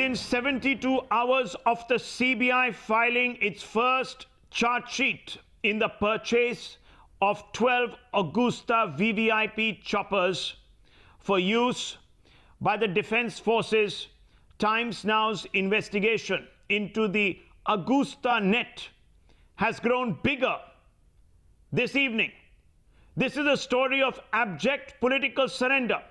within 72 hours of the CBI filing its first charge sheet in the purchase of 12 Agusta VVIP choppers for use by the Defense Forces, Times Now's investigation into the Agusta net has grown bigger this evening. This is a story of abject political surrender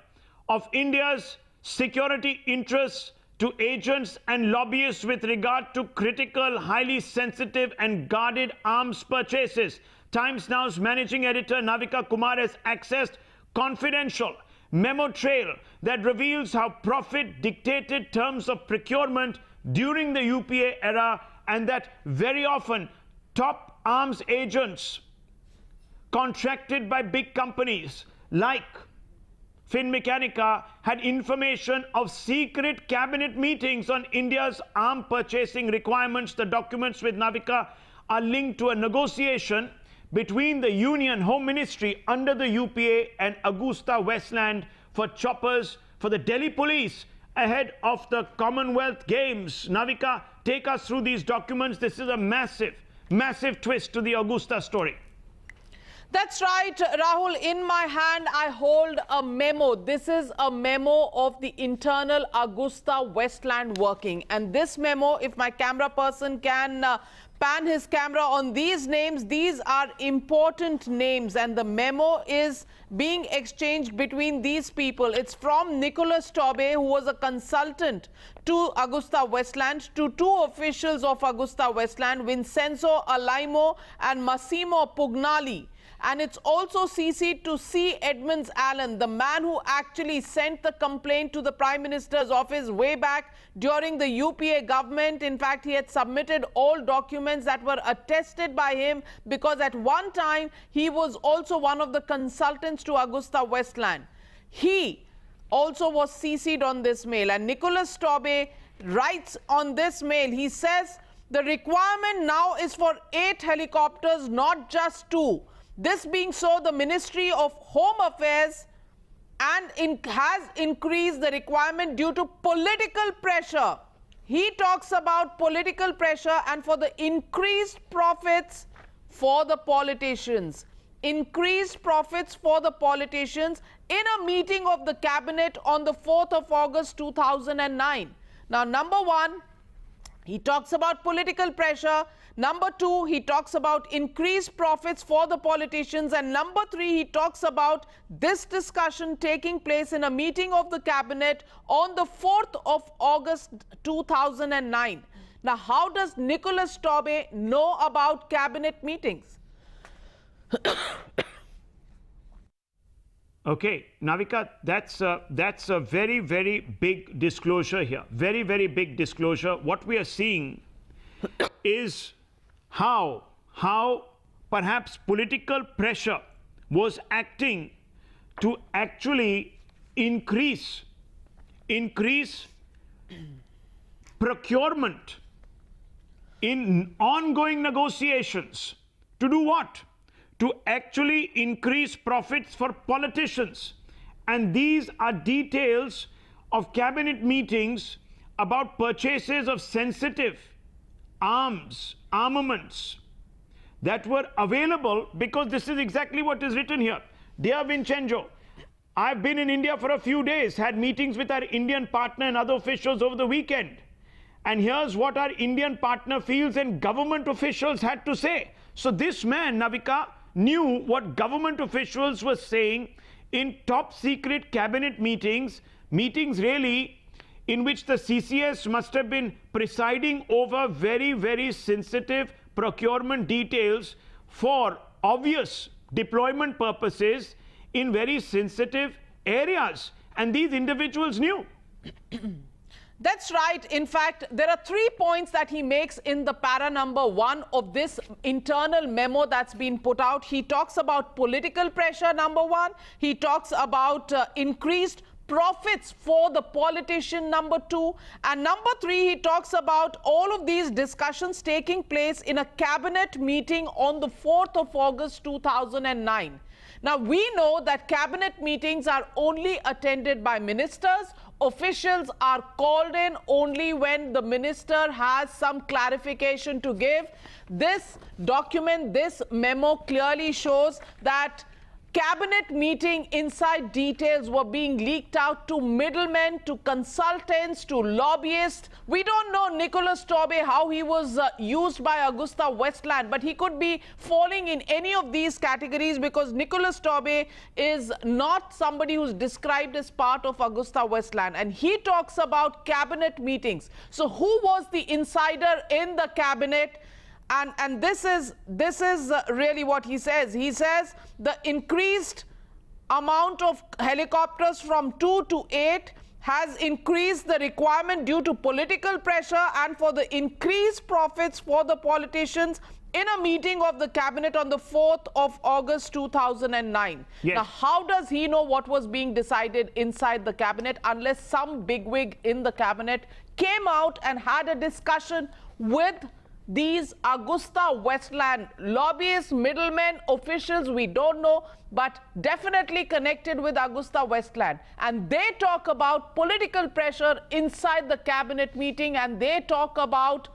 of India's security interests to agents and lobbyists with regard to critical, highly sensitive and guarded arms purchases. Times Now's managing editor Navika Kumar has accessed confidential memo trail that reveals how profit dictated terms of procurement during the UPA era, and that very often top arms agents contracted by big companies like Finmechanica had information of secret cabinet meetings on India's arms purchasing requirements. The documents with Navika are linked to a negotiation between the Union Home Ministry under the UPA and Agusta Westland for choppers for the Delhi police ahead of the Commonwealth Games. Navika, take us through these documents. This is a massive, massive twist to the Agusta story. That's right, Rahul. In my hand, I hold a memo. This is a memo of the internal Agusta Westland working. And this memo, if my camera person can pan his camera on these names, these are important names. And the memo is being exchanged between these people. It's from Nicholas Tobbe, who was a consultant to Agusta Westland, to two officials of Agusta Westland, Vincenzo Alaimo and Massimo Pugnali. And it's also CC'd to C. Edmonds Allen, the man who actually sent the complaint to the Prime Minister's office way back during the UPA government. In fact, he had submitted all documents that were attested by him, because at one time he was also one of the consultants to Agusta Westland. He also was CC'd on this mail. And Nicholas Tobbe writes on this mail, he says, the requirement now is for 8 helicopters, not just 2. This being so, the Ministry of Home Affairs has increased the requirement due to political pressure. He talks about political pressure and for the increased profits for the politicians. Increased profits for the politicians in a meeting of the cabinet on the 4th of August 2009. Now, number one, he talks about political pressure. Number two, he talks about increased profits for the politicians. And number three, he talks about this discussion taking place in a meeting of the cabinet on the 4th of August 2009. Now, how does Nicholas Tobbe know about cabinet meetings? Okay, Navika, that's a very, very big disclosure here. Very, very big disclosure. What we are seeing is how perhaps political pressure was acting to actually increase procurement in ongoing negotiations. To do what? To actually increase profits for politicians. And these are details of cabinet meetings about purchases of sensitive armaments that were available, because this is exactly what is written here. Dear Vincenzo, I've been in India for a few days, had meetings with our Indian partner and other officials over the weekend. And here's what our Indian partner feels and government officials had to say. So this man, Navika, knew what government officials were saying in top secret cabinet meetings really in which the CCS must have been presiding over very, very sensitive procurement details for obvious deployment purposes in very sensitive areas. And these individuals knew. That's right. In fact, there are 3 points that he makes in the para number 1 of this internal memo that's been put out. He talks about political pressure, number 1. He talks about increased profits for the politician, number 2. And number 3, he talks about all of these discussions taking place in a cabinet meeting on the 4th of August 2009. Now, we know that cabinet meetings are only attended by ministers officials are called in only when the minister has some clarification to give. This document, this memo clearly shows that cabinet meeting inside details were being leaked out to middlemen, to consultants, to lobbyists. We don't know Nicholas Taube, how he was used by Agusta Westland, but he could be falling in any of these categories because Nicholas Taube is not somebody who's described as part of Agusta Westland. And he talks about cabinet meetings. So who was the insider in the cabinet? And this is really what he says. He says the increased amount of helicopters from 2 to 8 has increased the requirement due to political pressure and for the increased profits for the politicians in a meeting of the cabinet on the 4th of August 2009. Yes. Now, how does he know what was being decided inside the cabinet unless some bigwig in the cabinet came out and had a discussion with these Agusta Westland lobbyists, middlemen, officials? We don't know, but definitely connected with Agusta Westland. And they talk about political pressure inside the cabinet meeting, and they talk about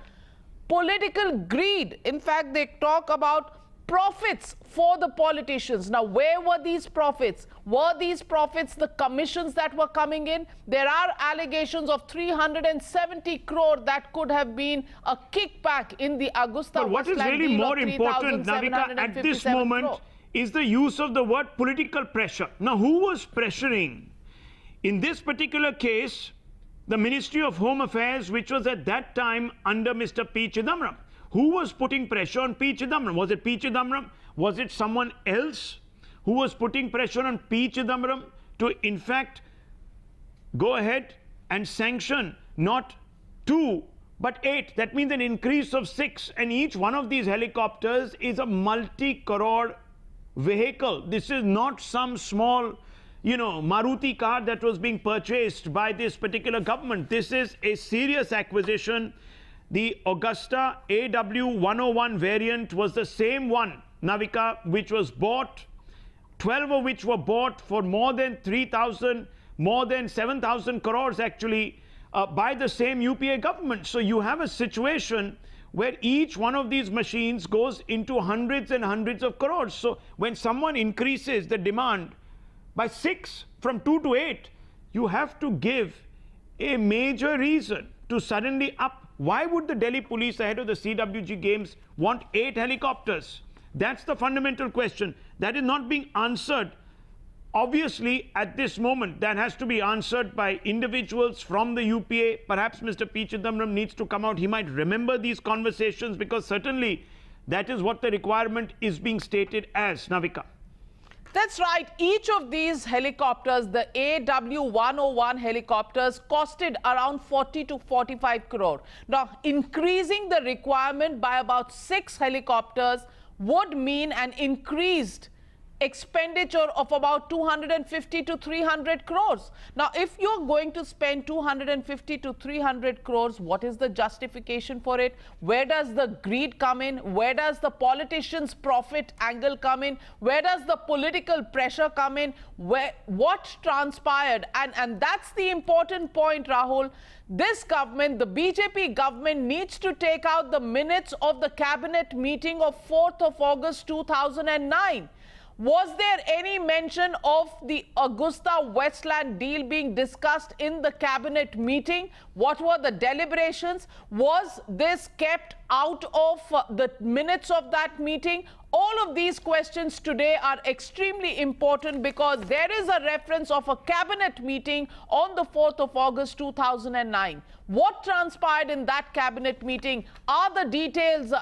political greed. In fact, they talk about profits for the politicians. Now, where were these profits? Were these profits the commissions that were coming in? There are allegations of 370 crore that could have been a kickback in the Agusta But what is Westland really deal more important, Navika, at this moment is the use of the word political pressure. Now, who was pressuring? In this particular case, the Ministry of Home Affairs, which was at that time under Mr. P. Chidambaram. Who was putting pressure on P. Chidambaram? Was it P. Chidambaram? Was it someone else who was putting pressure on P. Chidambaram to, in fact, go ahead and sanction not 2 but 8? That means an increase of 6. And each one of these helicopters is a multi-crore vehicle. This is not some small, Maruti car that was being purchased by this particular government. This is a serious acquisition. The Agusta AW101 variant was the same one, Navika, which was bought, 12 of which were bought for more than 7,000 crores actually by the same UPA government. So you have a situation where each one of these machines goes into hundreds and hundreds of crores. So when someone increases the demand by 6 from 2 to 8, you have to give a major reason to suddenly up. Why would the Delhi police ahead of the CWG games want 8 helicopters? That's the fundamental question. That is not being answered. Obviously, at this moment, that has to be answered by individuals from the UPA. Perhaps Mr. P. Chidambaram needs to come out. He might remember these conversations because certainly that is what the requirement is being stated as, Navika. That's right. Each of these helicopters, the AW101 helicopters, costed around 40 to 45 crore. Now, increasing the requirement by about 6 helicopters would mean an increased expenditure of about 250 to 300 crores. Now, if you're going to spend 250 to 300 crores, what is the justification for it? Where does the greed come in? Where does the politicians' profit angle come in? Where does the political pressure come in? What transpired? And that's the important point, Rahul. This government, the BJP government, needs to take out the minutes of the cabinet meeting of 4th of August 2009. Was there any mention of the Agusta Westland deal being discussed in the cabinet meeting? What were the deliberations? Was this kept out of the minutes of that meeting? All of these questions today are extremely important because there is a reference of a cabinet meeting on the 4th of August 2009. What transpired in that cabinet meeting? Are the details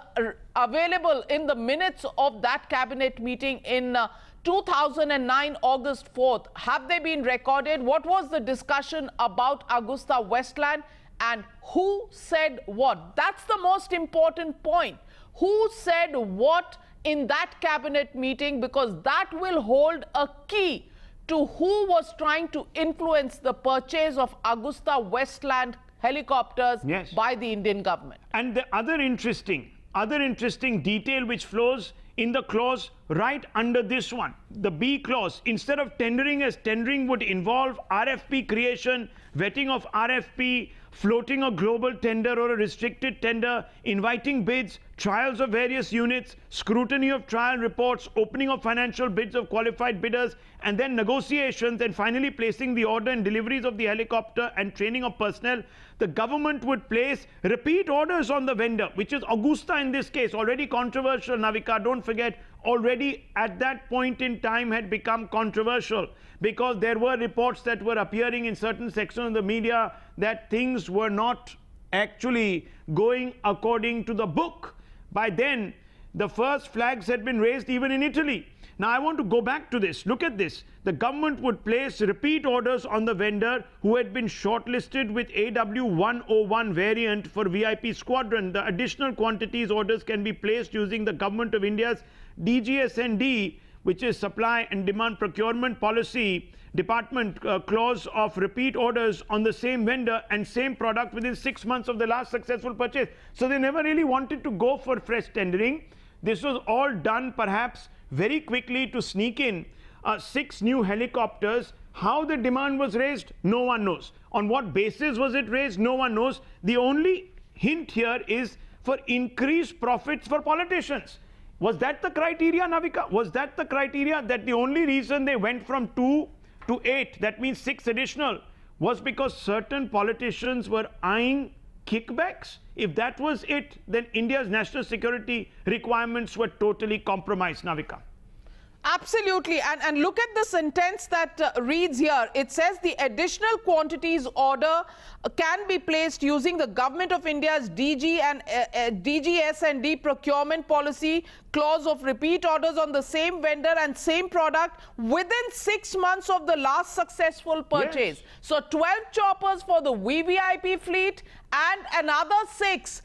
available in the minutes of that cabinet meeting in 2009, August 4th? Have they been recorded? What was the discussion about Agusta Westland? And who said what? That's the most important point. Who said what in that cabinet meeting? Because that will hold a key to who was trying to influence the purchase of Agusta Westland helicopters by the Indian government. And the other interesting detail which flows in the clause right under this one, the B clause, instead of tendering, as tendering would involve RFP creation, vetting of RFP, floating a global tender or a restricted tender, inviting bids, trials of various units, scrutiny of trial reports, opening of financial bids of qualified bidders, and then negotiations, and finally placing the order and deliveries of the helicopter and training of personnel. The government would place repeat orders on the vendor, which is Agusta in this case, already controversial, Navika, don't forget, already at that point in time had become controversial because there were reports that were appearing in certain sections of the media that things were not actually going according to the book. By then, the first flags had been raised even in Italy. Now, I want to go back to this. Look at this. The government would place repeat orders on the vendor who had been shortlisted with AW101 variant for VIP squadron. The additional quantities orders can be placed using the Government of India's DGS&D, which is Supply and Demand Procurement Policy Department clause of repeat orders on the same vendor and same product within 6 months of the last successful purchase. So they never really wanted to go for fresh tendering. This was all done perhaps very quickly to sneak in 6 new helicopters. How the demand was raised, no one knows. On what basis was it raised, no one knows. The only hint here is for increased profits for politicians. Was that the criteria, Navika? Was that the criteria, that the only reason they went from 2 to 8, that means 6 additional, was because certain politicians were eyeing kickbacks? If that was it, then India's national security requirements were totally compromised, Navika. Absolutely. And look at the sentence that reads here. It says the additional quantities order can be placed using the Government of India's DGS&D procurement policy clause of repeat orders on the same vendor and same product within 6 months of the last successful purchase. Yes. So 12 choppers for the VVIP fleet and another 6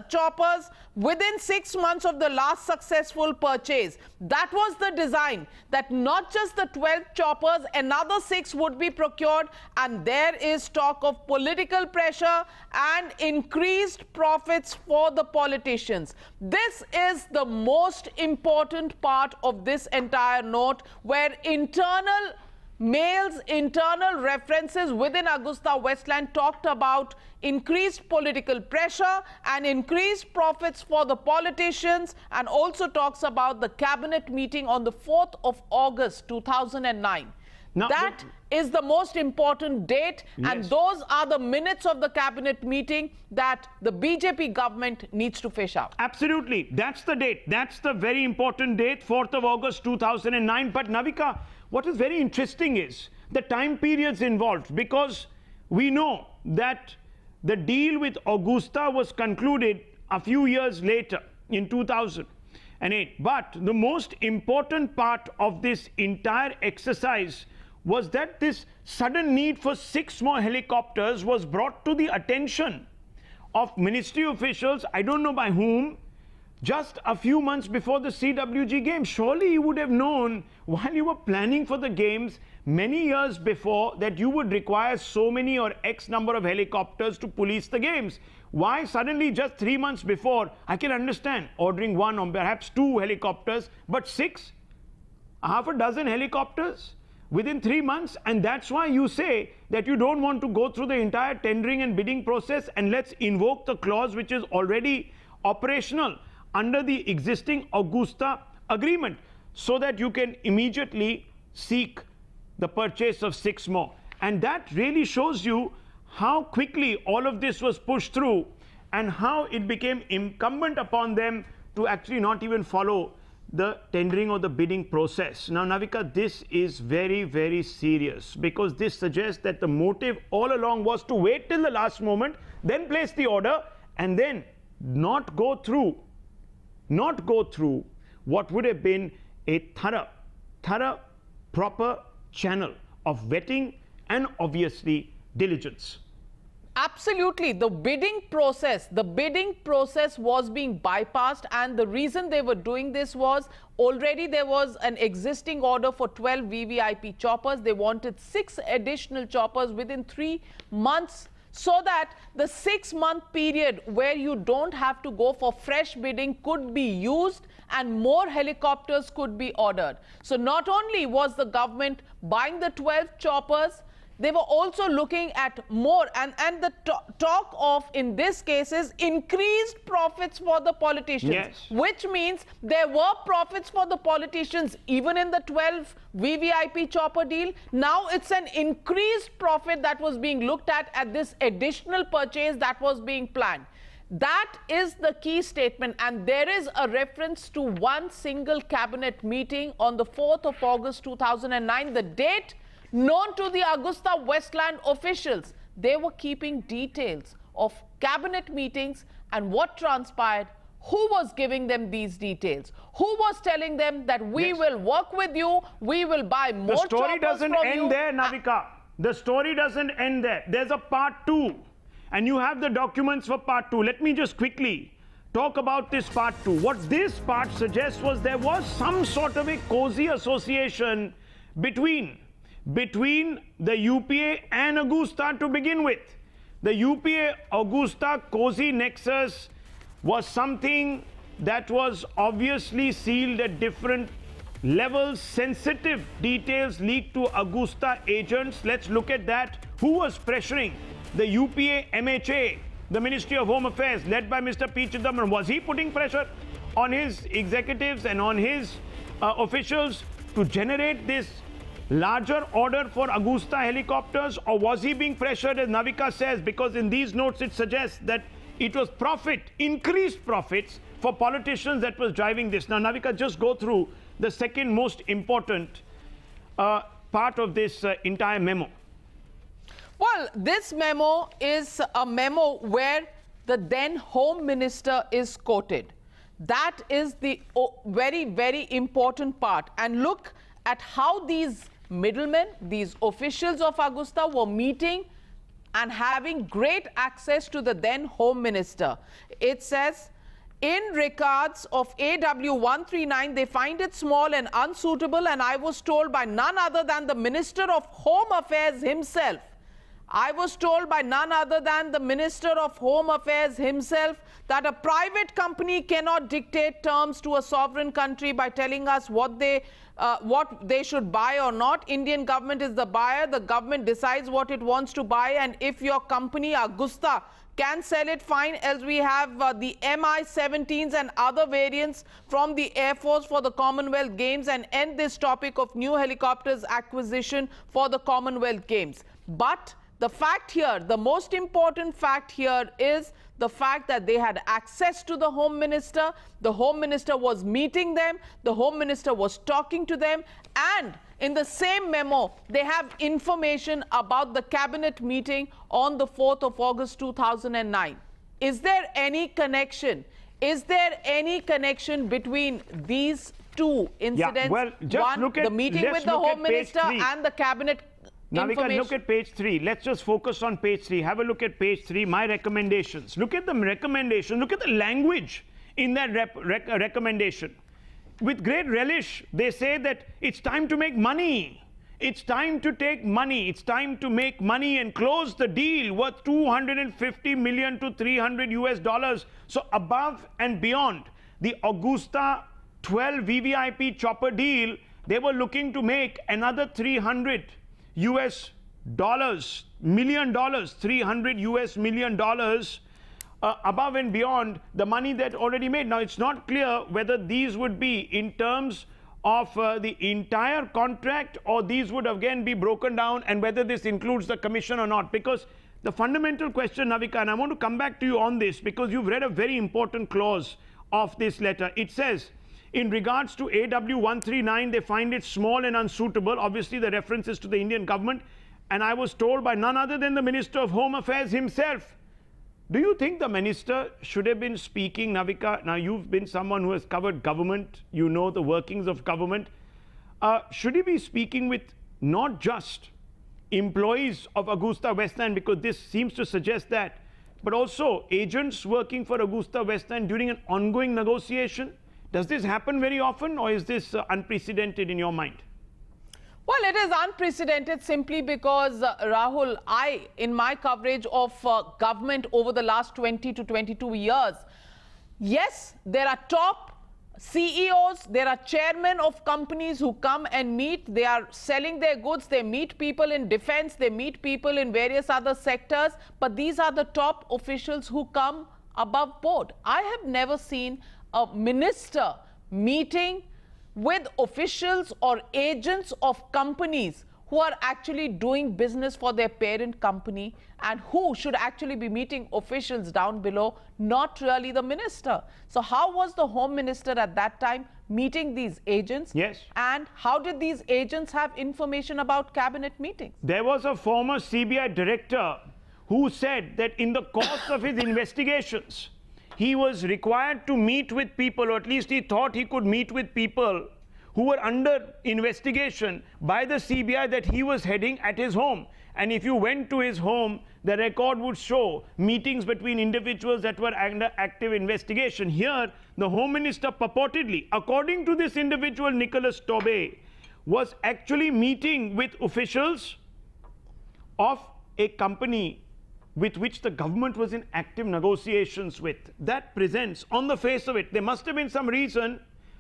choppers within 6 months of the last successful purchase. That was the design, that not just the 12 choppers, another 6 would be procured, and there is talk of political pressure and increased profits for the politicians. This is the most important part of this entire note, where internal references within Agusta Westland talked about increased political pressure and increased profits for the politicians, and also talks about the cabinet meeting on the 4th of August 2009. Now, that is the most important date, yes, and those are the minutes of the cabinet meeting that the BJP government needs to fish out. Absolutely. That's the date. That's the very important date, 4th of August 2009. But Navika, what is very interesting is the time periods involved, because we know that the deal with Agusta was concluded a few years later in 2008. But the most important part of this entire exercise was that this sudden need for 6 more helicopters was brought to the attention of ministry officials, I don't know by whom, just a few months before the CWG games. Surely you would have known while you were planning for the games many years before that you would require so many or X number of helicopters to police the games. Why suddenly just 3 months before? I can understand ordering 1 or perhaps 2 helicopters, but 6, half a dozen helicopters within 3 months? And that's why you say that you don't want to go through the entire tendering and bidding process, and let's invoke the clause which is already operational under the existing Agusta agreement, so that you can immediately seek the purchase of 6 more. And that really shows you how quickly all of this was pushed through and how it became incumbent upon them to actually not even follow the tendering or the bidding process. Now, Navika, this is very, very serious, because this suggests that the motive all along was to wait till the last moment, then place the order, and then not go through what would have been a thorough, proper channel of vetting and obviously diligence. Absolutely. The bidding process was being bypassed, and the reason they were doing this was already there was an existing order for 12 VVIP choppers. They wanted 6 additional choppers within 3 months. so that the 6-month period where you don't have to go for fresh bidding could be used and more helicopters could be ordered. So not only was the government buying the 12 choppers, they were also looking at more, and the talk of, in this case, is increased profits for the politicians, yes, which means there were profits for the politicians even in the 12 VVIP chopper deal. Now it's an increased profit that was being looked at this additional purchase that was being planned. That is the key statement, and there is a reference to one single cabinet meeting on the 4th of August 2009, the date known to the Agusta Westland officials. They were keeping details of cabinet meetings and what transpired, who was giving them these details, who was telling them that we yes, will work with you, we will buy more choppers from you. The story doesn't end there, Navika. The story doesn't end there. There's a part 2, and you have the documents for part 2. Let me just quickly talk about this part 2. What this part suggests was there was some sort of a cozy association between the UPA and Agusta to begin with. The UPA-Agusta cozy nexus was something that was obviously sealed at different levels. Sensitive details leaked to Agusta agents. Let's look at that. Who was pressuring the UPA MHA, the Ministry of Home Affairs, led by Mr. P. Chidambaram? Was he putting pressure on his executives and on his officials to generate this larger order for Agusta helicopters, or was he being pressured, as Navika says, because in these notes it suggests that it was increased profits for politicians that was driving this. Now, Navika, just go through the second most important part of this entire memo. Well, this memo is a memo where the then Home Minister is quoted. That is the very, very important part. And look at how these middlemen, these officials of Agusta, were meeting and having great access to the then Home Minister. It says, in regards of AW139, they find it small and unsuitable, and I was told by none other than the Minister of Home Affairs himself. I was told by none other than the Minister of Home Affairs himself that a private company cannot dictate terms to a sovereign country by telling us what they should buy or not. Indian government is the buyer. The government decides what it wants to buy, and if your company, Agusta, can sell it, fine. Else we have the Mi-17s and other variants from the Air Force for the Commonwealth Games, and end this topic of new helicopters acquisition for the Commonwealth Games. But the fact here, the most important fact here is the fact that they had access to the Home Minister. The Home Minister was meeting them. The Home Minister was talking to them. And in the same memo, they have information about the cabinet meeting on the 4th of August 2009. Is there any connection? Is there any connection between these two incidents? Yeah, well, just one, the meeting with the Home Minister and the cabinet. Now we can look at page 3. Let's just focus on page 3. Have a look at page 3, my recommendations. Look at the recommendation. Look at the language in that recommendation. With great relish, they say that it's time to make money. It's time to take money. It's time to make money and close the deal worth $250 million to $300 US. So above and beyond the Agusta 12 VVIP chopper deal, they were looking to make another $300 US million, $300 US million above and beyond the money that already made. Now, it's not clear whether these would be in terms of the entire contract, or these would again be broken down, and whether this includes the commission or not. Because the fundamental question, Navika, and I want to come back to you on this because you've read a very important clause of this letter. It says, in regards to AW139, they find it small and unsuitable. Obviously, the reference is to the Indian government. And I was told by none other than the Minister of Home Affairs himself. Do you think the minister should have been speaking, Navika? Now, you've been someone who has covered government. You know the workings of government. Should he be speaking with not just employees of Agusta Westland, because this seems to suggest that, but also agents working for Agusta Westland during an ongoing negotiation? Does this happen very often, or is this unprecedented in your mind? Well, it is unprecedented simply because, Rahul, in my coverage of government over the last 20 to 22 years, yes, there are top CEOs, there are chairmen of companies who come and meet. They are selling their goods. They meet people in defense. They meet people in various other sectors. But these are the top officials who come above board. I have never seen a minister meeting with officials or agents of companies who are actually doing business for their parent company and who should actually be meeting officials down below, not really the minister. So how was the Home Minister at that time meeting these agents? Yes. And how did these agents have information about cabinet meetings? There was a former CBI director who said that in the course of his investigations, he was required to meet with people, or at least he thought he could meet with people who were under investigation by the CBI that he was heading at his home. And if you went to his home, the record would show meetings between individuals that were under active investigation. Here, the Home Minister purportedly, according to this individual, Nicholas Tobey, was actually meeting with officials of a company with which the government was in active negotiations with. That presents, on the face of it, there must have been some reason.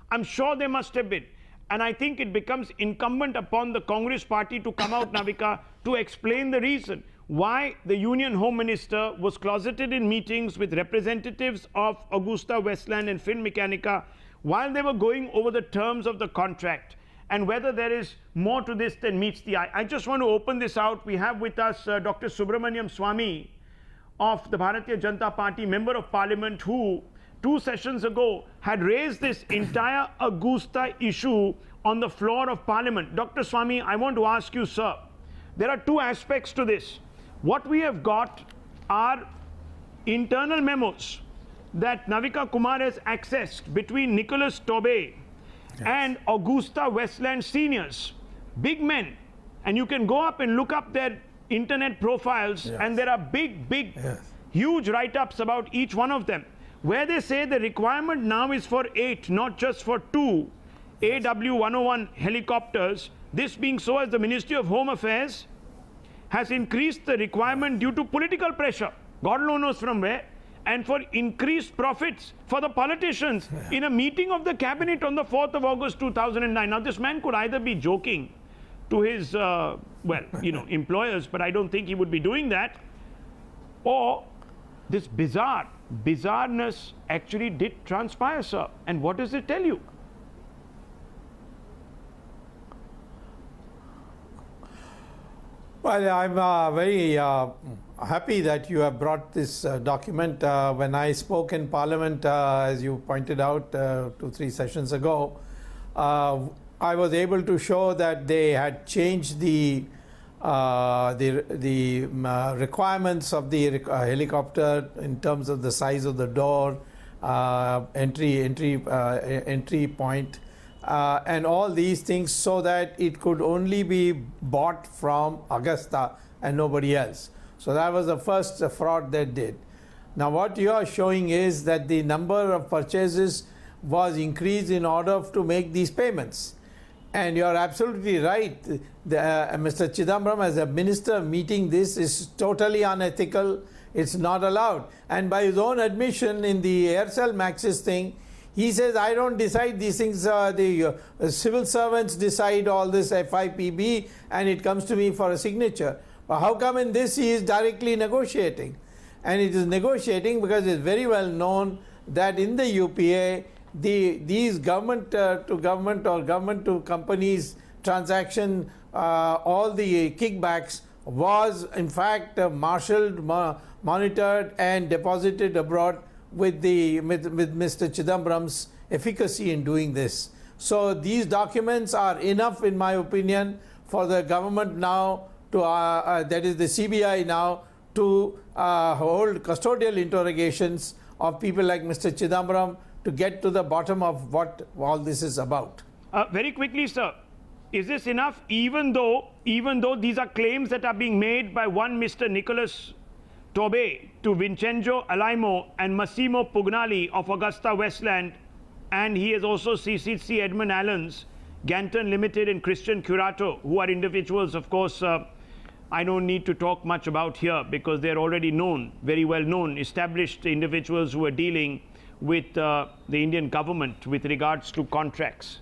I'm sure there must have been. And I think it becomes incumbent upon the Congress party to come out, Navika, to explain the reason why the Union Home Minister was closeted in meetings with representatives of Agusta, Westland and Finmeccanica while they were going over the terms of the contract, and whether there is more to this than meets the eye. I just want to open this out. We have with us Dr. Subramanian Swamy of the Bharatiya Janata Party, Member of Parliament, who 2 sessions ago had raised this entire Agusta issue on the floor of Parliament. Dr. Swamy, I want to ask you, sir, there are 2 aspects to this. What we have got are internal memos that Navika Kumar has accessed between Nicholas Tobey and Agusta Westland seniors, big men, and you can go up and look up their internet profiles, and there are big, huge write-ups about each one of them, where they say the requirement now is for 8, not just for 2 AW101 helicopters. This being so, as the Ministry of Home Affairs has increased the requirement due to political pressure, God knows from where, and for increased profits for the politicians in a meeting of the cabinet on the 4th of August 2009. Now, this man could either be joking to his, employers, but I don't think he would be doing that, or this bizarreness actually did transpire, sir. And what does it tell you? Well, I'm very happy that you have brought this document. When I spoke in Parliament, as you pointed out 2-3 sessions ago, I was able to show that they had changed the requirements of the helicopter in terms of the size of the door, entry point, and all these things, so that it could only be bought from Agusta and nobody else. So that was the first fraud they did. Now what you are showing is that the number of purchases was increased in order to make these payments. And you are absolutely right. Mr. Chidambaram, as a minister, meeting this is totally unethical. It's not allowed. And by his own admission in the Aircel Maxis thing, he says, I don't decide these things. The civil servants decide all this FIPB, and it comes to me for a signature. But how come in this he is directly negotiating? And it is negotiating because it's very well known that in the UPA, these government to government or government to companies transaction, all the kickbacks was in fact marshaled, monitored and deposited abroad with Mr. Chidambaram's efficacy in doing this. So these documents are enough, in my opinion, for the government now to, that is the CBI now, to hold custodial interrogations of people like Mr. Chidambaram to get to the bottom of what all this is about. Very quickly, sir, is this enough, even though these are claims that are being made by one Mr. Nicholas Tobey to Vincenzo Alaimo and Massimo Pugnali of Augusta Westland, and he has also CCC Edmund Allen's? Ganton Limited and Christian Curato, who are individuals, of course, I don't need to talk much about here because they're already known, very well known, established individuals who are dealing with the Indian government with regards to contracts.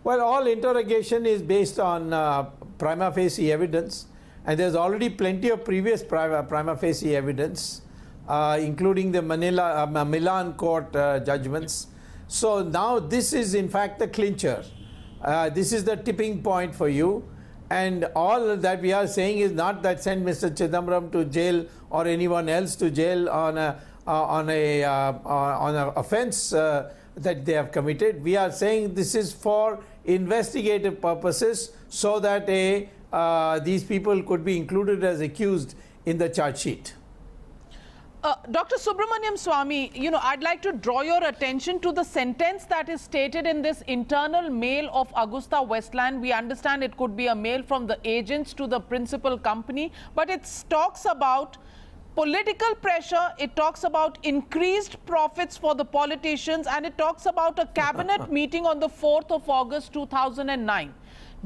Well, all interrogation is based on prima facie evidence, and there's already plenty of previous prima facie evidence, including the Milan court judgments. So now this is in fact the clincher. This is the tipping point for you, and all that we are saying is not that send Mr. Chidambaram to jail or anyone else to jail on a offence that they have committed. We are saying this is for investigative purposes so that these people could be included as accused in the charge sheet. Dr. Subramanian Swamy, I'd like to draw your attention to the sentence that is stated in this internal mail of Agusta Westland. We understand it could be a mail from the agents to the principal company, but it talks about political pressure, it talks about increased profits for the politicians, and it talks about a cabinet meeting on the 4th of August 2009.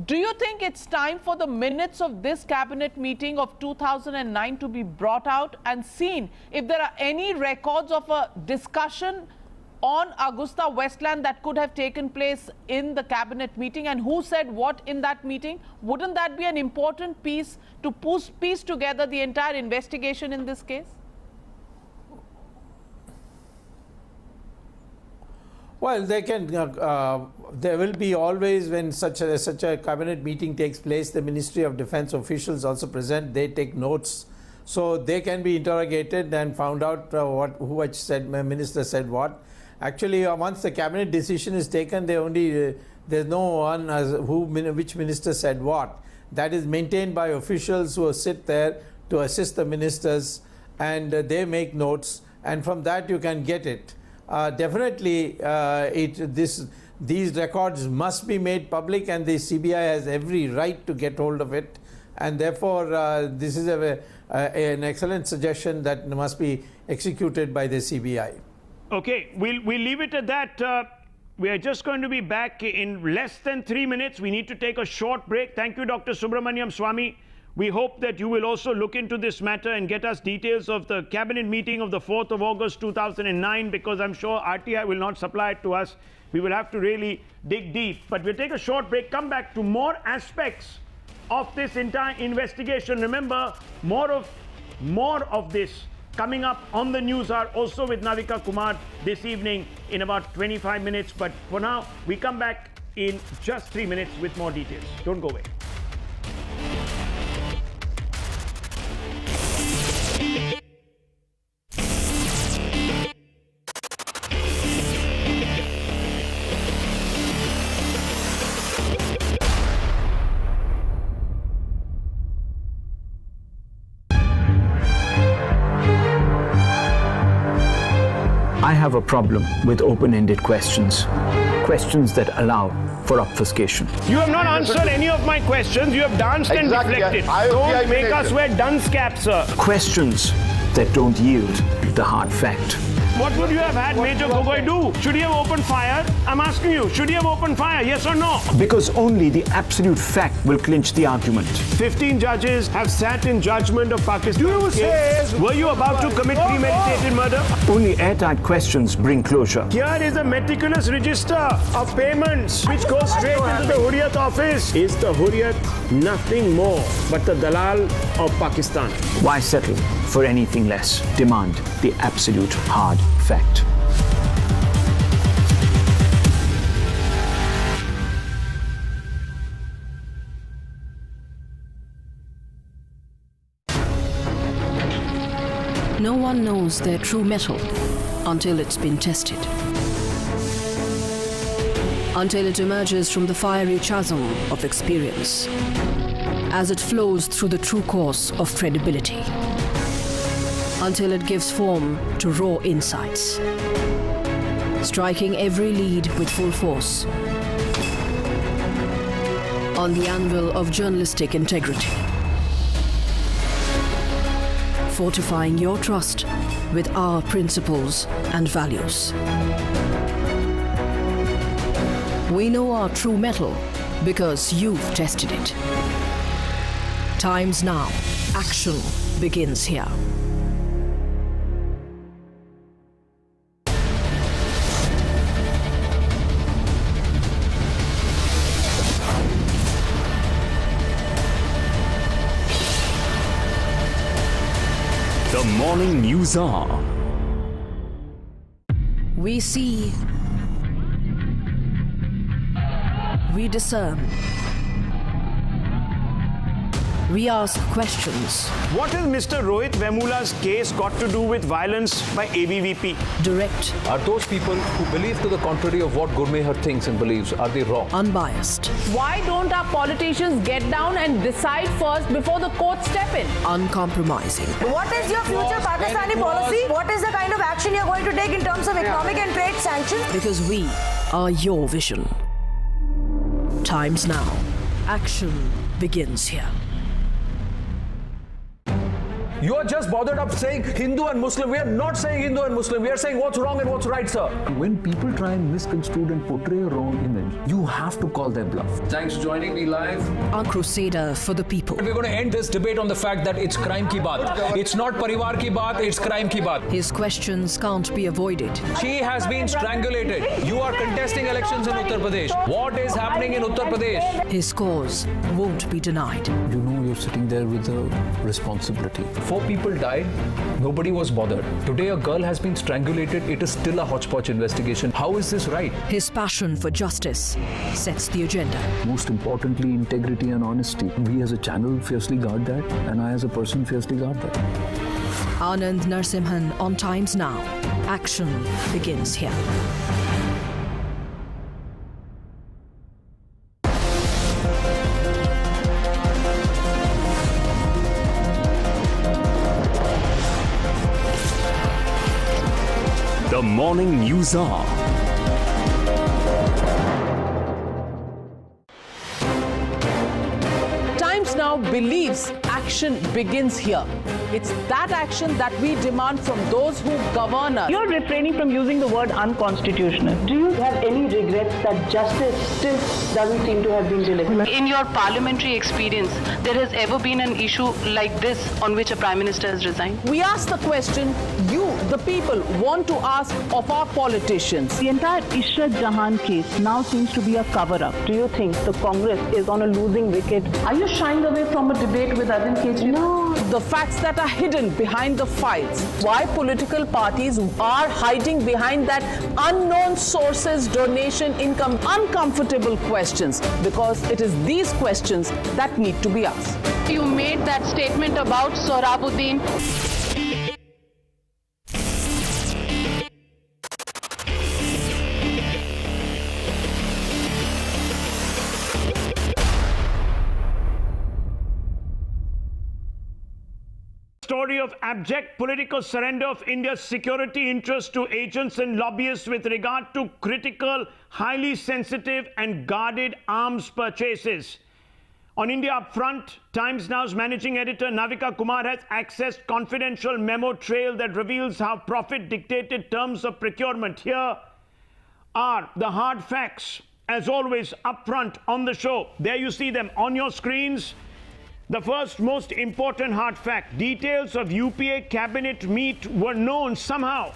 Do you think it's time for the minutes of this cabinet meeting of 2009 to be brought out and seen if there are any records of a discussion on Agusta Westland that could have taken place in the cabinet meeting, and who said what in that meeting? Wouldn't that be an important piece to piece together the entire investigation in this case? Well, they can. There will be always, when such a cabinet meeting takes place, the Ministry of Defence officials also present. They take notes, so they can be interrogated and found out which minister said what. Actually, once the cabinet decision is taken, there's no one which minister said what. That is maintained by officials who sit there to assist the ministers, and they make notes, and from that you can get it. Definitely, these records must be made public, and the CBI has every right to get hold of it, and therefore this is an excellent suggestion that must be executed by the CBI. Okay, we'll leave it at that. We are just going to be back in less than 3 minutes. We need to take a short break. Thank you, Dr. Subramanian Swamy. We hope that you will also look into this matter and get us details of the cabinet meeting of the 4th of August 2009, because I'm sure RTI will not supply it to us. We will have to really dig deep. But we'll take a short break, come back to more aspects of this entire investigation. Remember, more of this coming up on the news hour, also with Navika Kumar this evening in about 25 minutes. But for now, we come back in just 3 minutes with more details. Don't go away. I have a problem with open-ended questions. Questions that allow for obfuscation. You have not answered any of my questions. You have danced and deflected. Don't make us wear dunce caps, sir. Questions that don't yield the hard fact. What would you have had Major Gogoi do? Should he have opened fire? I'm asking you, should he have opened fire, yes or no? Because only the absolute fact will clinch the argument. 15 judges have sat in judgment of Pakistan case. Were you about to commit premeditated murder? Only airtight questions bring closure. Here is a meticulous register of payments which goes straight into the Hurriyat office. Is the Hurriyat nothing more but the Dalal of Pakistan? Why settle for anything less? Demand the absolute hard fact. No one knows their true metal until it's been tested. Until it emerges from the fiery chasm of experience, as it flows through the true course of credibility. Until it gives form to raw insights, striking every lead with full force on the anvil of journalistic integrity. fortifying your trust with our principles and values. We know our true mettle because you've tested it. Times now. Action begins here. The morning news are. We see, we discern, we ask questions. What has Mr. Rohit Vemula's case got to do with violence by ABVP? Direct, Are those people who believe to the contrary of what Gurmehar thinks and believes, are they wrong? unbiased, Why don't our politicians get down and decide first before the courts step in? uncompromising. What is your future Pakistani policy? What is the kind of action you're going to take in terms of economic and trade sanctions? Because we are your vision. Times now. Action begins here. You are just bothered up saying Hindu and Muslim. We are not saying Hindu and Muslim. We are saying what's wrong and what's right, sir. When people try and misconstrue and portray a wrong image, you have to call their bluff. Thanks for joining me live. Our crusader for the people. We're going to end this debate on the fact that it's crime ki baat. It's not parivar ki baat, it's crime ki baat. His questions can't be avoided. She has been strangulated. You are contesting elections in Uttar Pradesh. What is happening in Uttar Pradesh? His cause won't be denied. You know you're sitting there with a responsibility. 4 people died, nobody was bothered. Today a girl has been strangulated, it is still a hodgepodge investigation. How is this right? His passion for justice sets the agenda. Most importantly, integrity and honesty. We as a channel fiercely guard that, and I as a person fiercely guard that. Anand Narsimhan on Times Now. Action begins here. The morning news are. Times Now believes action begins here. It's that action that we demand from those who govern us. You're refraining from using the word unconstitutional. Do you have any regrets that justice still doesn't seem to have been delivered? In your parliamentary experience, there has ever been an issue like this on which a Prime Minister has resigned? We ask the question you, the people, want to ask of our politicians. The entire Ishrat Jahan case now seems to be a cover-up. Do you think the Congress is on a losing wicket? Are you shying away from a debate with Arvind Kejriwal? No, the facts that are hidden behind the files. Why political parties are hiding behind that unknown sources, donation, income, uncomfortable questions, because it is these questions that need to be asked. You made that statement about Sohrabuddin. Story of abject political surrender of India's security interests to agents and lobbyists with regard to critical, highly sensitive and guarded arms purchases. On India Upfront, Times Now's managing editor Navika Kumar has accessed confidential memo trail that reveals how profit dictated terms of procurement. Here are the hard facts, as always, upfront on the show. There you see them on your screens. The first most important hard fact: details of UPA cabinet meet were known somehow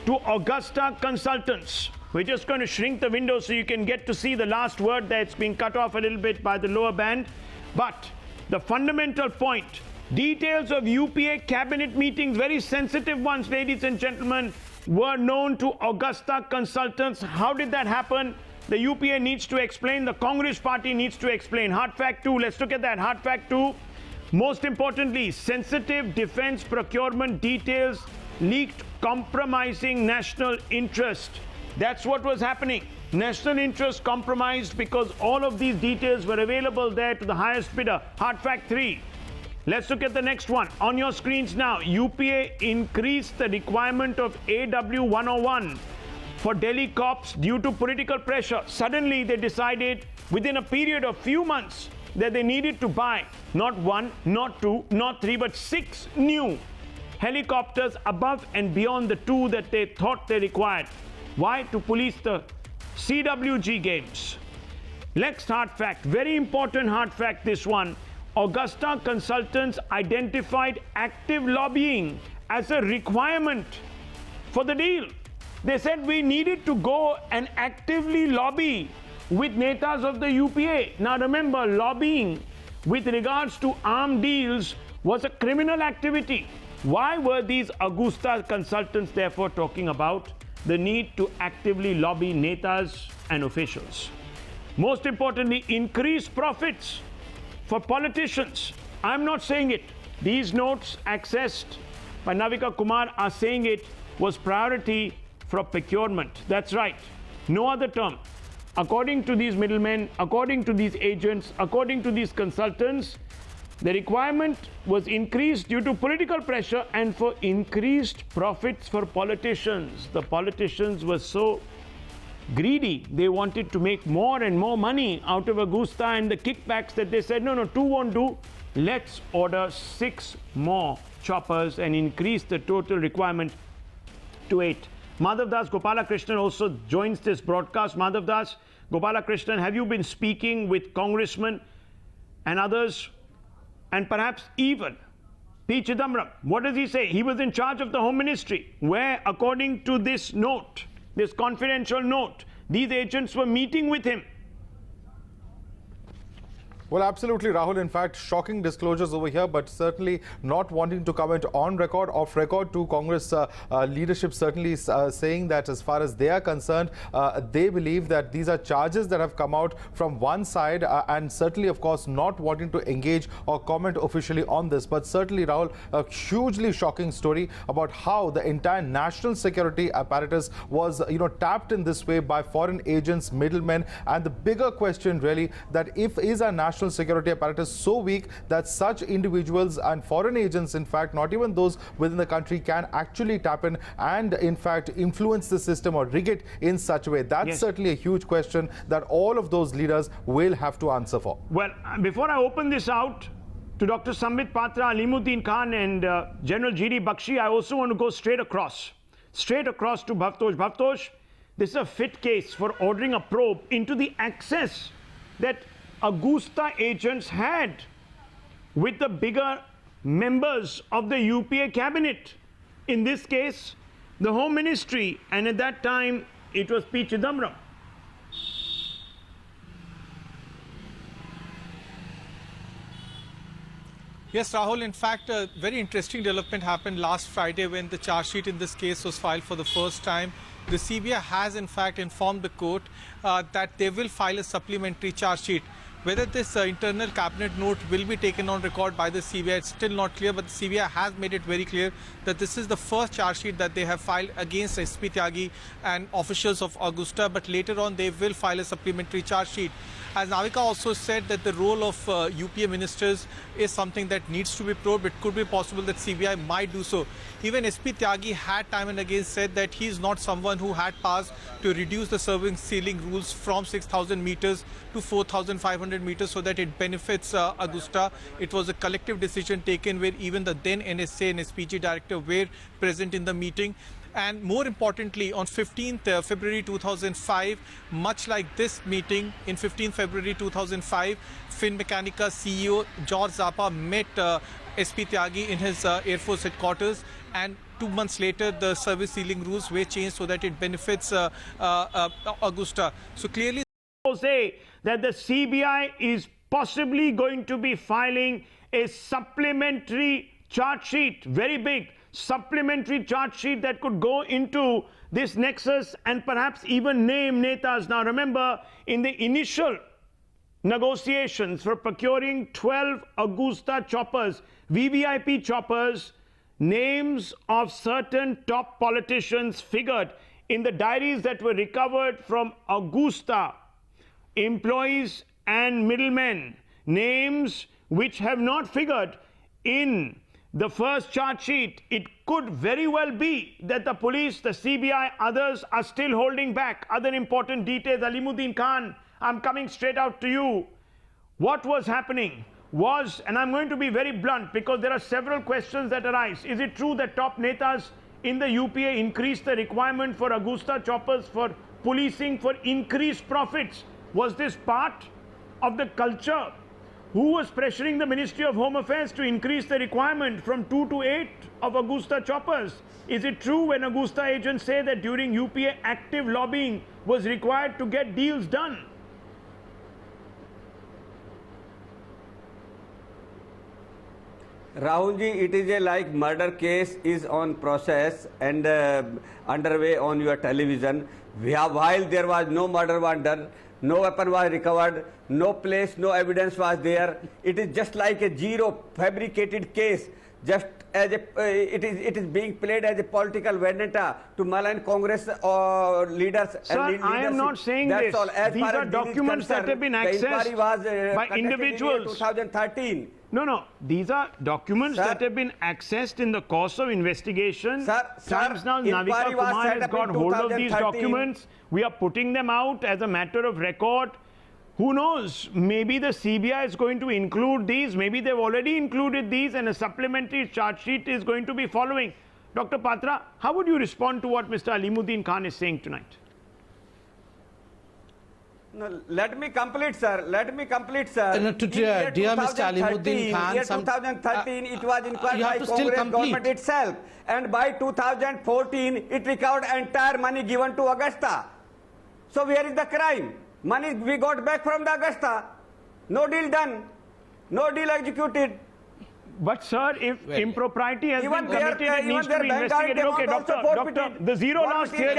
to Agusta consultants. We're just going to shrink the window so you can get to see the last word that's been cut off a little bit by the lower band. But the fundamental point, details of UPA cabinet meetings, very sensitive ones, ladies and gentlemen, were known to Agusta consultants. How did that happen? The UPA needs to explain. The Congress party needs to explain. Hard fact 2. Let's look at that. Hard fact 2. Most importantly, sensitive defense procurement details leaked, compromising national interest. That's what was happening. National interest compromised because all of these details were available there to the highest bidder. Hard fact 3. Let's look at the next one. On your screens now, UPA increased the requirement of AW 101 for Delhi cops due to political pressure. Suddenly they decided within a period of few months that they needed to buy not 1, not 2, not 3, but 6 new helicopters above and beyond the 2 that they thought they required. Why? To police the CWG games. Next hard fact, very important hard fact, this one. Agusta consultants identified active lobbying as a requirement for the deal. They said we needed to go and actively lobby with netas of the UPA. Now remember, lobbying with regards to armed deals was a criminal activity. Why were these Agusta consultants therefore talking about the need to actively lobby netas and officials? Most importantly, increase profits for politicians. I'm not saying it. These notes accessed by Navika Kumar are saying it was priority for procurement. That's right. No other term. According to these middlemen, according to these agents, according to these consultants, the requirement was increased due to political pressure and for increased profits for politicians. The politicians were so greedy. They wanted to make more and more money out of Agusta and the kickbacks that they said, no, 2 won't do. Let's order 6 more choppers and increase the total requirement to 8. Madhav Das Gopalakrishnan also joins this broadcast. Madhav Das Gopalakrishnan, have you been speaking with congressmen and others, and perhaps even P. Chidambaram? What does he say? He was in charge of the Home Ministry, where, according to this note, this confidential note, these agents were meeting with him. Well, absolutely, Rahul. In fact, shocking disclosures over here, but certainly not wanting to comment on record, off record to Congress leadership, certainly saying that as far as they are concerned, they believe that these are charges that have come out from one side and certainly, of course, not wanting to engage or comment officially on this. But certainly, Rahul, a hugely shocking story about how the entire national security apparatus was, tapped in this way by foreign agents, middlemen. And the bigger question really that is our national security apparatus so weak that such individuals and foreign agents, in fact, not even those within the country, can actually tap in and, in fact, influence the system or rig it in such a way? That's certainly a huge question that all of those leaders will have to answer for. Well, before I open this out to Dr. Sambit Patra, Alimuddin Khan and General G.D. Bakshi, I also want to go straight across to Bhavtosh. Bhavtosh, this is a fit case for ordering a probe into the access that Agusta agents had with the bigger members of the UPA cabinet. In this case, the Home Ministry, and at that time, it was P. Chidambaram. Yes, Rahul, in fact, a very interesting development happened last Friday when the charge sheet in this case was filed for the first time. The CBI has, in fact, informed the court that they will file a supplementary charge sheet. Whether this internal cabinet note will be taken on record by the CBI, it's still not clear, but the CBI has made it very clear that this is the first charge sheet that they have filed against SP Tyagi and officials of Agusta, but later on they will file a supplementary charge sheet. As Navika also said that the role of UPA ministers is something that needs to be probed. It could be possible that CBI might do so. Even SP Tyagi had time and again said that he is not someone who had powers to reduce the serving ceiling rules from 6,000 meters to 4,500 meters so that it benefits Agusta. It was a collective decision taken where even the then NSA and SPG director were present in the meeting. And more importantly, on 15th February 2005, much like this meeting, in 15th February 2005, Finmechanica CEO George Zappa met SP Tyagi in his Air Force headquarters, and 2 months later, the service ceiling rules were changed so that it benefits Agusta. So clearly, say that the CBI is possibly going to be filing a supplementary charge sheet, very big supplementary charge sheet that could go into this nexus and perhaps even name netas. Now remember, in the initial negotiations for procuring 12 Agusta choppers, VVIP choppers, names of certain top politicians figured in the diaries that were recovered from Agusta employees and middlemen, names which have not figured in the first charge sheet. It could very well be that the police, the CBI, others are still holding back other important details. Alimuddin Khan, I'm coming straight out to you. What was happening? was, and I'm going to be very blunt because there are several questions that arise. Is it true that top netas in the UPA increased the requirement for Agusta choppers for policing for increased profits? Was this part of the culture? Who was pressuring the Ministry of Home Affairs to increase the requirement from 2 to 8 of Agusta choppers? Is it true when Agusta agents say that during UPA active lobbying was required to get deals done? Rahul ji, it is a like murder case is on process and underway on your television. While there was no murder was done, no weapon was recovered, no place, no evidence was there. It is just like a zero fabricated case. Just as it is being played as a political vendetta to malign Congress or leaders. Sir, and I am not saying That's this. all. As These far are as documents that have been accessed by individuals. 2013. No. These are documents that have been accessed in the course of investigation. Times now, Navika Kumar has got hold of these documents. We are putting them out as a matter of record. Who knows? Maybe the CBI is going to include these. Maybe they've already included these and a supplementary charge sheet is going to be following. Dr. Patra, how would you respond to what Mr. Alimuddin Khan is saying tonight? No, let me complete, sir. Let me complete, sir. Dear Mr. Alimuddin Khan, in 2013, it was inquired by Congress government itself. And by 2014, it recovered entire money given to Agusta. So where is the crime? Money we got back from the Agusta. No deal done. No deal executed. But sir, if impropriety has been committed, it needs to be investigated. Okay, doctor, the zero loss theory.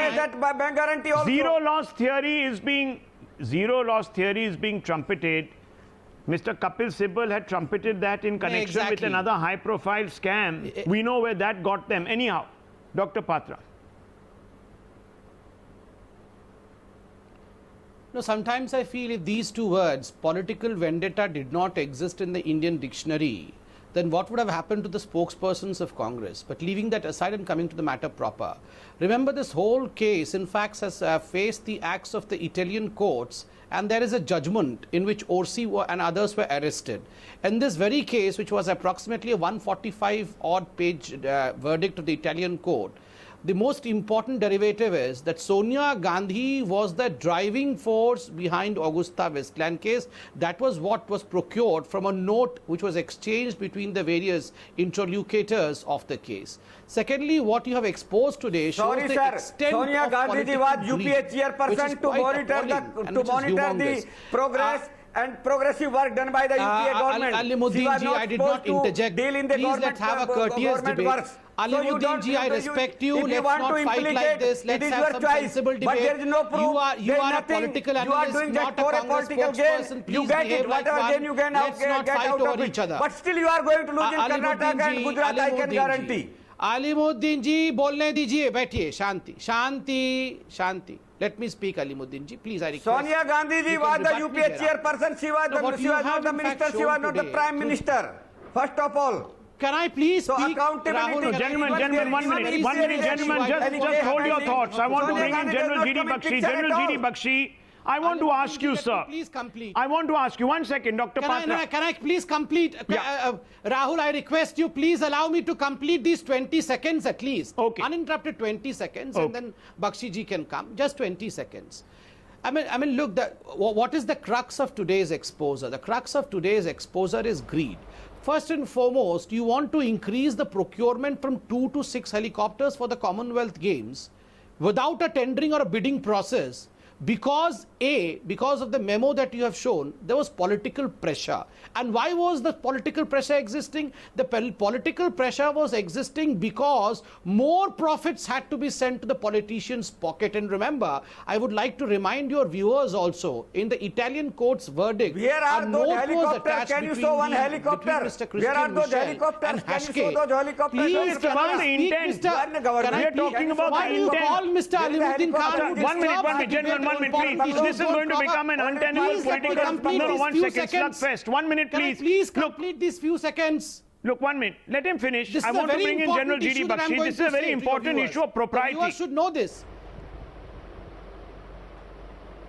Zero loss theory is being trumpeted. Mr. Kapil Sibal had trumpeted that in connection with another high-profile scam. We know where that got them. Anyhow, Dr. Patra. No, sometimes I feel if these two words, political vendetta, did not exist in the Indian dictionary, then what would have happened to the spokespersons of Congress? But leaving that aside and coming to the matter proper, remember this whole case, in fact, has faced the acts of the Italian courts, and there is a judgment in which Orsi and others were arrested. In this very case, which was approximately a 145-odd page verdict of the Italian court, the most important derivative is that Sonia Gandhi was the driving force behind Augusta Westland case. That was what was procured from a note which was exchanged between the various interlocutors of the case. Secondly, what you have exposed today shows the extent Sonia of Gandhi was UPA chairperson to monitor the progress and progressive work done by the UPA government. Alimuddin ji, I did not interject. Please let's have a courteous debate. Alimuddin ji, I respect you. Let's not fight like this. Let's have some sensible debate. But there is no proof. You are a political analyst, not a Congress spokesperson. Please behave like one. Let's not fight over each other. But still you are going to lose in Karnataka and Gujarat, I can guarantee. Alimuddin ji, बोलने दीजिए, बैठिए, शांति, शांति, शांति. Let me speak, Alimuddin ji. Please, I request. Sonia Gandhi ji was the UPA chairperson. She was not the minister. She was not the prime minister. First of all. Can I please speak? Rahul, gentlemen, 1 minute. 1 minute, gentlemen. Just hold your thoughts. I want to bring in General G.D. Bakshi. General G.D. Bakshi, I want to ask you, sir. Please complete. I want to ask you, 1 second, Dr. Patra. Can I please complete? Rahul, I request you, please allow me to complete these 20 seconds at least. Okay. Uninterrupted 20 seconds, and then Bakshi ji can come. Just 20 seconds. I mean, look, what is the crux of today's exposure? The crux of today's exposure is greed. First and foremost, you want to increase the procurement from 2 to 6 helicopters for the Commonwealth Games without a tendering or a bidding process. Because of the memo that you have shown, there was political pressure. And why was the political pressure existing? The political pressure was existing because more profits had to be sent to the politician's pocket. And remember, I would like to remind your viewers also, in the Italian court's verdict, where are those helicopters? Can you show one helicopter? Where are those helicopters? Can you show those helicopters? Please, can I speak, Mr. We are talking about the intent. Call Mr. Alimuddin Khan. 1 minute, gentlemen, 1 minute, please. This is going to become an untenable political... No, 1 second, slugfest. 1 minute, please. Can I please complete these few seconds? Look, 1 minute. Let him finish. I want to bring in General G.D. Bakshi. This is a very important issue of propriety. You should know this.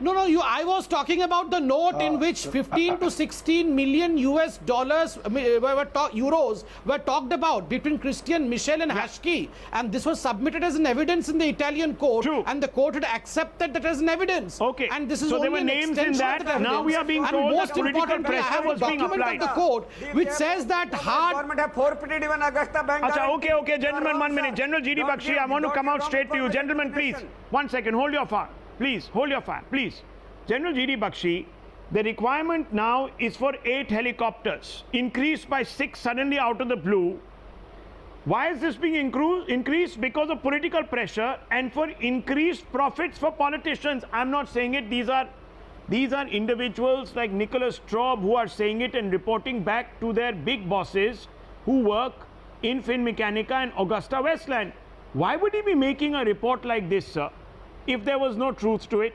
No, I was talking about the note in which 15 to 16 million US dollars, euros were talked about between Christian, Michel and Hashki. And this was submitted as an evidence in the Italian court. True. And the court had accepted that as an evidence. Okay. And this is so only there were an names in extension that. of that Now we are being told that political pressure was being applied. Of the court, which says that government have forfeited even Agusta Bank. Okay, gentlemen, 1 minute. General G.D. Bakshi, I want to come out straight to you. Gentlemen, please. 1 second. Hold your fire. Please, hold your fire. Please. General G.D. Bakshi, the requirement now is for 8 helicopters, increased by 6 suddenly out of the blue. Why is this being increased? Because of political pressure and for increased profits for politicians. I'm not saying it. These are individuals like Nicholas Straub who are saying it and reporting back to their big bosses who work in Finmechanica and Augusta Westland. Why would he be making a report like this, sir, if there was no truth to it?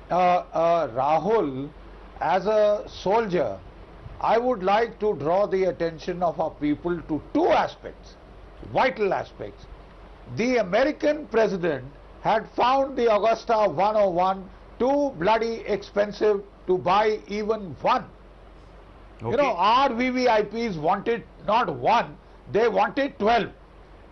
Rahul, as a soldier, I would like to draw the attention of our people to 2 aspects, vital aspects. The American president had found the Augusta 101 too bloody expensive to buy even one. Okay. You know, our VVIPs wanted not one, they wanted 12.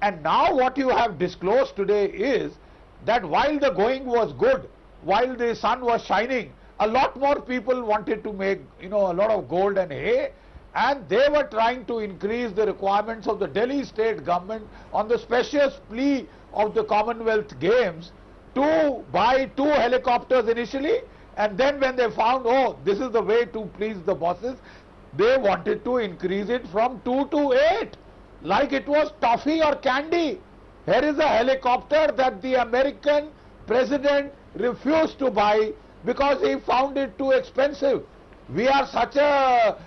And now what you have disclosed today is that while the going was good, while the sun was shining, a lot more people wanted to make, a lot of gold and hay, and they were trying to increase the requirements of the Delhi state government on the specious plea of the Commonwealth Games to buy 2 helicopters initially, and then when they found, oh, this is the way to please the bosses, they wanted to increase it from 2 to 8, like it was toffee or candy. Here is a helicopter that the American president refused to buy because he found it too expensive. We are such a,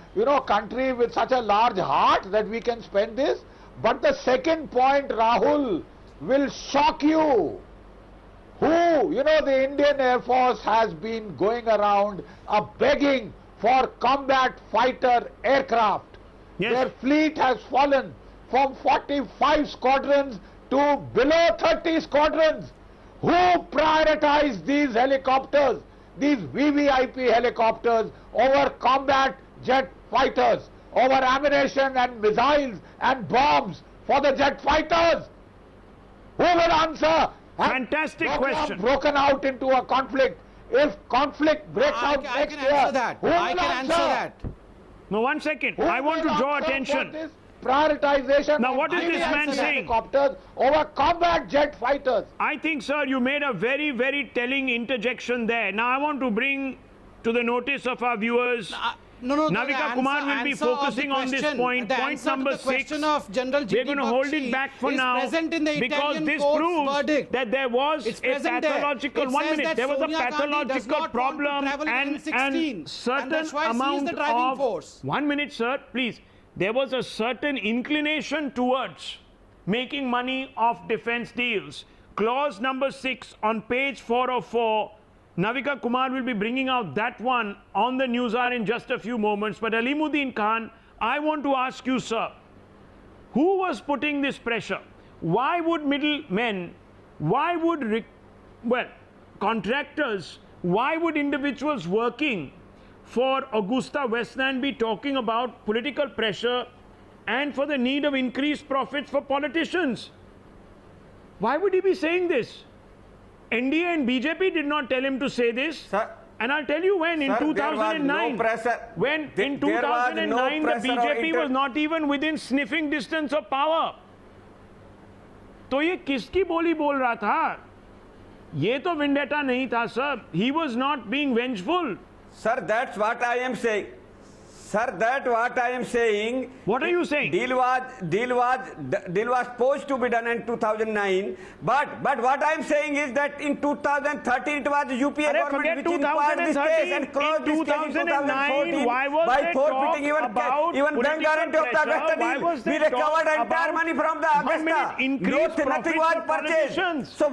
country with such a large heart that we can spend this. But the second point, Rahul, will shock you. The Indian Air Force has been going around begging for combat fighter aircraft. Yes. Their fleet has fallen from 45 squadrons to below 30 squadrons. Who prioritized these helicopters, these VVIP helicopters, over combat jet fighters, over ammunition and missiles and bombs for the jet fighters? Who will answer? Fantastic question. Broken out into a conflict. If conflict breaks out next year, I can answer that. No, 1 second. I want to draw attention. Prioritization. Now, what is this man saying? Helicopters over combat jet fighters. I think, sir, you made a very, very telling interjection there. Now, I want to bring to the notice of our viewers. Navika Kumar will be focusing on this point. Point number 6. We're going to hold it back for now because this proves that there was a pathological. 1 minute. There was a pathological problem and certain amount of. 1 minute, sir, please. There was a certain inclination towards making money off defense deals. Clause number 6 on page 404. Navika Kumar will be bringing out that one on the news hour in just a few moments. But Alimuddin Khan, I want to ask you, sir, who was putting this pressure? Why would middlemen, why would, contractors, why would individuals working for Augusta Westland be talking about political pressure and for the need of increased profits for politicians? Why would he be saying this? NDA and BJP did not tell him to say this. Sir, and I'll tell you when, in 2009, when in 2009 the BJP was not even within sniffing distance of power. तो ये किसकी बोली बोल रहा था? ये तो vendetta नहीं था, sir. He was not being vengeful. Sir, that's what I am saying. Sir, that's what I am saying. What are you saying? Deal was supposed to be done in 2009, but what I am saying is that in 2013 it was UPA government which inquired this case and closed this case in 2014 by forfeiting even bank guarantee of the Agusta deal. We recovered entire money from the Agusta. Nothing was purchased. So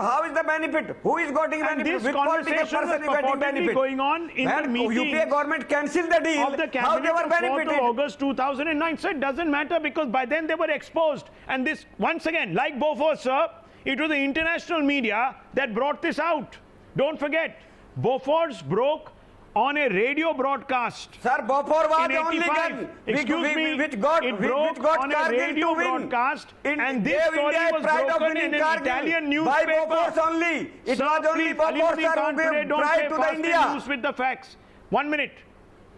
how is the benefit? Who is getting benefit? Which political person is getting benefit? Going on in the meeting. UPA government cancelled the deal. Of the cabinet of 4th of August 2009. So it doesn't matter because by then they were exposed. And this, once again, like Bofors, sir, It was the international media that brought this out. Don't forget, Bofors broke on a radio broadcast. Sir, Bofors was the only 85. gun Excuse me, which got it broke on a radio broadcast, and this story was broken in an Italian newspaper. By Bofors only. It was only Bofors, sir, who gave pride to the India. News with the facts. 1 minute.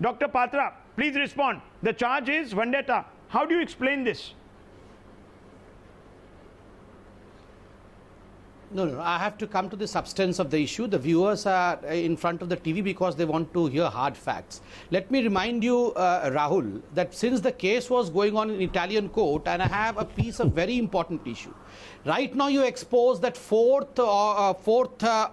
Dr. Patra, please respond. The charge is vendetta. How do you explain this? No, I have to come to the substance of the issue. The viewers are in front of the TV because they want to hear hard facts. Let me remind you, Rahul, that since the case was going on in Italian court, and I have a piece of very important issue. Right now, you expose that 4th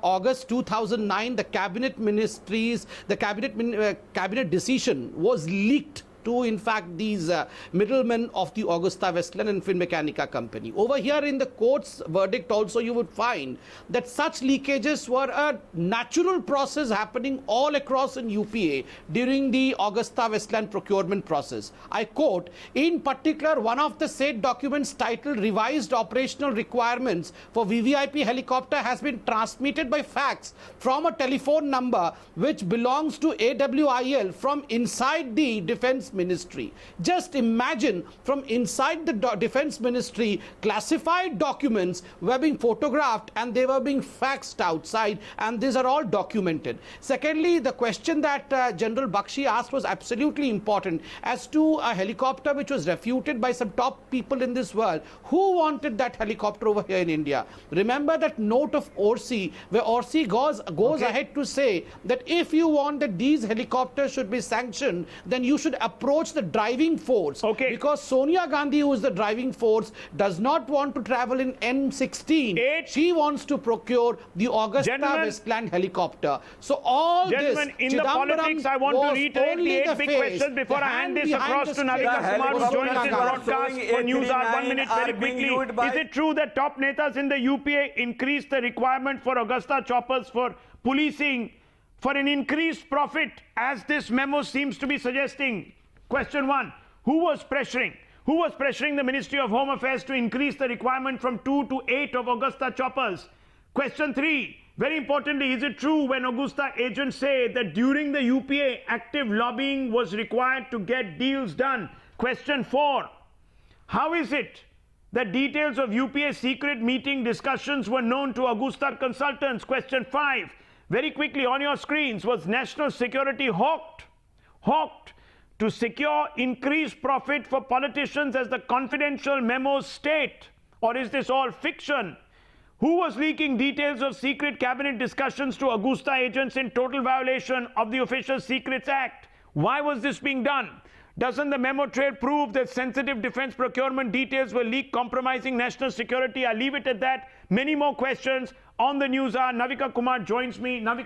August 2009, the cabinet ministries, the cabinet decision was leaked to, in fact, these middlemen of the Agusta Westland and Finmeccanica company. Over here in the court's verdict also, you would find that such leakages were a natural process happening all across in UPA during the Agusta Westland procurement process. I quote, in particular, one of the said documents titled Revised Operational Requirements for VVIP Helicopter has been transmitted by fax from a telephone number which belongs to AWIL from inside the Defense Ministry. Just imagine, from inside the Defense Ministry, classified documents were being photographed and they were being faxed outside, and these are all documented. Secondly, the question that General Bakshi asked was absolutely important as to a helicopter which was refuted by some top people in this world. Who wanted that helicopter over here in India? Remember that note of Orsi, where Orsi goes ahead to say that if you want that these helicopters should be sanctioned, then you should approach the driving force. Because Sonia Gandhi, who is the driving force, does not want to travel in M16. She wants to procure the Augusta Westland helicopter. So all Gentlemen, this, in the politics, I want to reiterate the 8 big questions before I hand this across to Navika Kumar, who joins this broadcast for News Hour. 1 minute very quickly. Is it true that top netas in the UPA increased the requirement for Augusta choppers for policing for an increased profit, as this memo seems to be suggesting? Question 1, who was pressuring? Who was pressuring the Ministry of Home Affairs to increase the requirement from 2 to 8 of Augusta choppers? Question 3, very importantly, is it true when Augusta agents say that during the UPA, active lobbying was required to get deals done? Question 4, how is it that details of UPA secret meeting discussions were known to Augusta consultants? Question 5, very quickly on your screens, was national security hawked to secure increased profit for politicians as the confidential memos state? Or is this all fiction? Who was leaking details of secret cabinet discussions to Augusta agents in total violation of the Official Secrets Act? Why was this being done? Doesn't the memo trail prove that sensitive defense procurement details were leaked, compromising national security? I'll leave it at that. Many more questions on the News Hour. Navika Kumar joins me. Navika.